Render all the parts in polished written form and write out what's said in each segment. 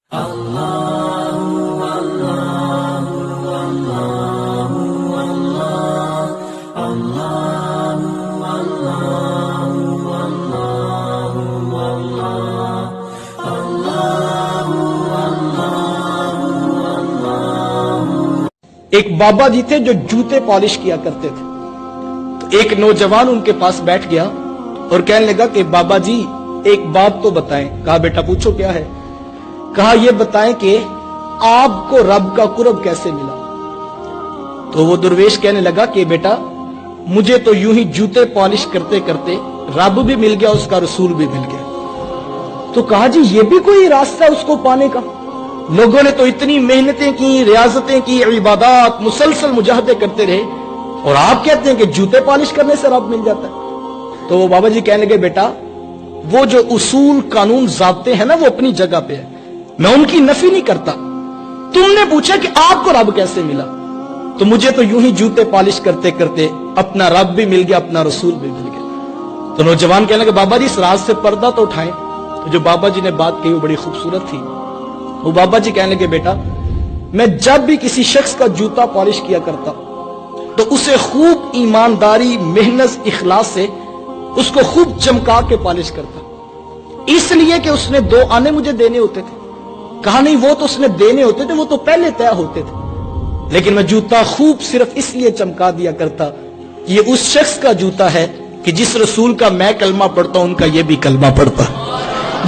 ایک بابا جی تھے جو جوتے پالش کیا کرتے تھے. تو ایک نوجوان ان کے پاس بیٹھ گیا اور کہنے لگا کہ بابا جی ایک بات تو بتائیں. کہا بیٹا پوچھو کیا ہے. کہا یہ بتائیں کہ آپ کو رب کا قرب کیسے ملا. تو وہ درویش کہنے لگا کہ بیٹا مجھے تو یوں ہی جوتے پالش کرتے کرتے رب بھی مل گیا, اس کا رسول بھی مل گیا. تو کہا جی یہ بھی کوئی راستہ اس کو پانے کا. لوگوں نے تو اتنی محنتیں کی, ریاضتیں کی, عبادات, مسلسل مجاہدے کرتے رہے, اور آپ کہتے ہیں کہ جوتے پالش کرنے سے رب مل جاتا ہے. تو وہ بابا جی کہنے لگے بیٹا وہ جو اصول قانون ضابطے ہیں نا وہ اپنی جگہ پہ ہے, میں ان کی نفی نہیں کرتا. تم نے پوچھا کہ آپ کو رب کیسے ملا, تو مجھے تو یوں ہی جوتے پالش کرتے کرتے اپنا رب بھی مل گیا, اپنا رسول بھی مل گیا. تو نوجوان کہنے لگے بابا جی اس راز سے پردہ تو اٹھائیں. تو جو بابا جی نے بات کہی وہ بڑی خوبصورت تھی. وہ بابا جی کہنے لگے بیٹا میں جب بھی کسی شخص کا جوتا پالش کیا کرتا تو اسے خوب ایمانداری, محنت, اخلاص سے اس کو خوب چمکا کے پالش کرتا, اس لیے کہ اس نے 2 آنے مجھے دینے ہوتے تھے. کہا نہیں وہ تو اس نے دینے ہوتے تھے, وہ تو پہلے طے ہوتے تھے, لیکن میں جوتا خوب صرف اس لیے چمکا دیا کرتا کہ یہ اس شخص کا جوتا ہے کہ جس رسول کا میں کلمہ پڑھتا ہوں ان کا یہ بھی کلمہ پڑھتا ہے,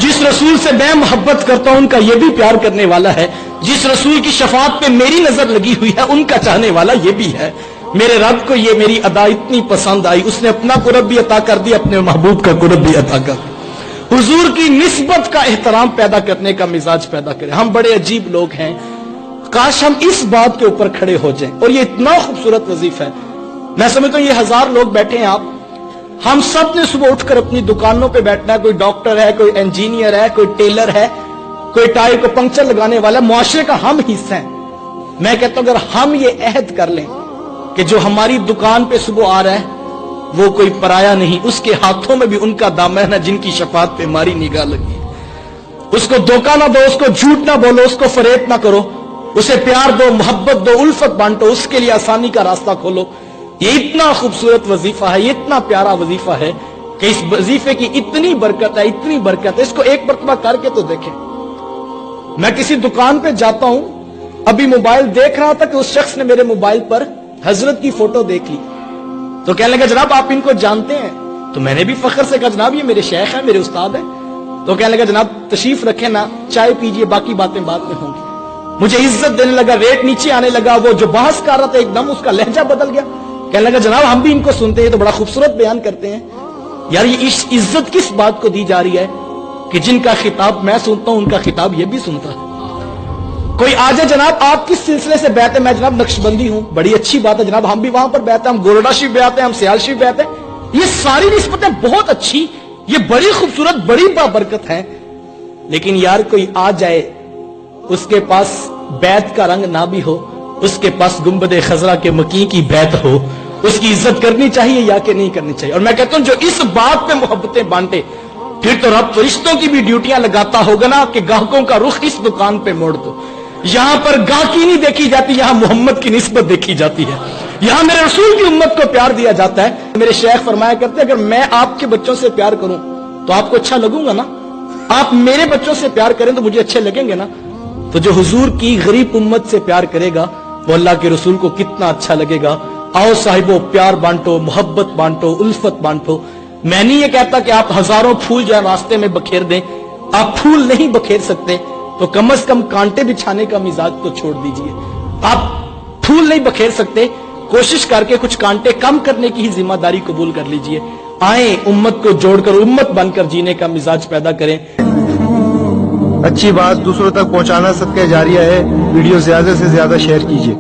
جس رسول سے میں محبت کرتا ہوں ان کا یہ بھی پیار کرنے والا ہے, جس رسول کی شفاعت پہ میری نظر لگی ہوئی ہے ان کا چاہنے والا یہ بھی ہے. میرے رب کو یہ میری ادا اتنی پسند آئی, اس نے اپنا قرب بھی عطا کر دیا, اپنے محبوب کا قرب بھی عطا کر دیا. حضور کی نسبت کا احترام پیدا کرنے کا مزاج پیدا کرے. ہم بڑے عجیب لوگ ہیں, کاش ہم اس بات کے اوپر کھڑے ہو جائیں. اور یہ اتنا خوبصورت وظیفہ ہے, میں سمجھتا ہوں یہ 1000 لوگ بیٹھے ہیں آپ, ہم سب نے صبح اٹھ کر اپنی دکانوں پہ بیٹھنا ہے. کوئی ڈاکٹر ہے, کوئی انجینئر ہے, کوئی ٹیلر ہے, کوئی ٹائر کو پنکچر لگانے والا, معاشرے کا ہم حصہ ہیں. میں کہتا ہوں اگر ہم یہ عہد کر لیں کہ جو ہماری دکان پہ صبح آ رہا ہے وہ کوئی پرایا نہیں, اس کے ہاتھوں میں بھی ان کا دامن ہے جن کی شفاعت پہ ہماری نگاہ لگی. اس کو دھوکہ نہ دو, اس کو جھوٹ نہ بولو, اس کو فریب نہ کرو, اسے پیار دو, محبت دو, الفت بانٹو, اس کے لیے آسانی کا راستہ کھولو. یہ اتنا خوبصورت وظیفہ ہے, یہ اتنا پیارا وظیفہ ہے کہ اس وظیفے کی اتنی برکت ہے, اتنی برکت ہے. اس کو ایک مرتبہ کر کے تو دیکھیں. میں کسی دکان پہ جاتا ہوں, ابھی موبائل دیکھ رہا تھا کہ اس شخص نے میرے موبائل پر حضرت کی فوٹو دیکھ لی. تو کہنے لگا جناب آپ ان کو جانتے ہیں؟ تو میں نے بھی فخر سے کہا جناب یہ میرے شیخ ہیں, میرے استاد ہیں. تو کہنے لگا جناب تشریف رکھیں نا, چائے پیجئے, باقی باتیں بعد میں ہوں گی. مجھے عزت دینے لگا, ریٹ نیچے آنے لگا. وہ جو بحث کر رہا تھا ایک دم اس کا لہجہ بدل گیا. کہنے لگا جناب ہم بھی ان کو سنتے ہیں, تو بڑا خوبصورت بیان کرتے ہیں. یار یہ عزت کس بات کو دی جا رہی ہے کہ جن کا خطاب میں سنتا ہوں ان کا خطاب یہ بھی سنتا ہے. کوئی آ جائے جناب آپ کس سلسلے سے بیعت ہے, میں جناب نقشبندی ہوں, بڑی اچھی بات ہے جناب, ہم بھی وہاں پر بیعت ہیں, ہم گورڈا شریف بیعت ہیں, ہم سیال شریف بیعت ہیں. یہ ساری نسبتیں بہت اچھی, یہ بڑی خوبصورت, بڑی بابرکت ہیں. لیکن یار کوئی آ جائے اس کے پاس بیعت کا رنگ نہ بھی ہو, اس کے پاس گنبد خضرا کے مکی کی بیعت ہو, اس کی عزت کرنی چاہیے یا کہ نہیں کرنی چاہیے. اور میں کہتا ہوں جو اس بات پہ محبتیں بانٹے پھر تو رب فرشتوں کی بھی ڈیوٹیاں لگاتا ہوگا نا کہ گاہکوں کا رخ اس دکان پہ موڑ دو. یہاں پر گاہکی نہیں دیکھی جاتی, یہاں محمد کی نسبت دیکھی جاتی ہے, یہاں میرے رسول کی امت کو پیار دیا جاتا ہے. میرے شیخ فرمایا کرتے اگر میں آپ کے بچوں سے پیار کروں تو آپ کو اچھا لگوں گا نا, آپ میرے بچوں سے پیار کریں تو مجھے اچھے لگیں گے نا. تو جو حضور کی غریب امت سے پیار کرے گا وہ اللہ کے رسول کو کتنا اچھا لگے گا. آؤ صاحبو پیار بانٹو, محبت بانٹو, الفت بانٹو. میں نہیں یہ کہتا کہ آپ 1000 پھول جو راستے میں بکھیر دیں, آپ پھول نہیں بکھیر سکتے تو کم از کم کانٹے بچھانے کا مزاج تو چھوڑ دیجئے. آپ پھول نہیں بکھیر سکتے, کوشش کر کے کچھ کانٹے کم کرنے کی ہی ذمہ داری قبول کر لیجئے. آئیں امت کو جوڑ کر امت بن کر جینے کا مزاج پیدا کریں. اچھی بات دوسروں تک پہنچانا صدقہ جاریہ ہے. ویڈیو زیادہ سے زیادہ شیئر کیجئے.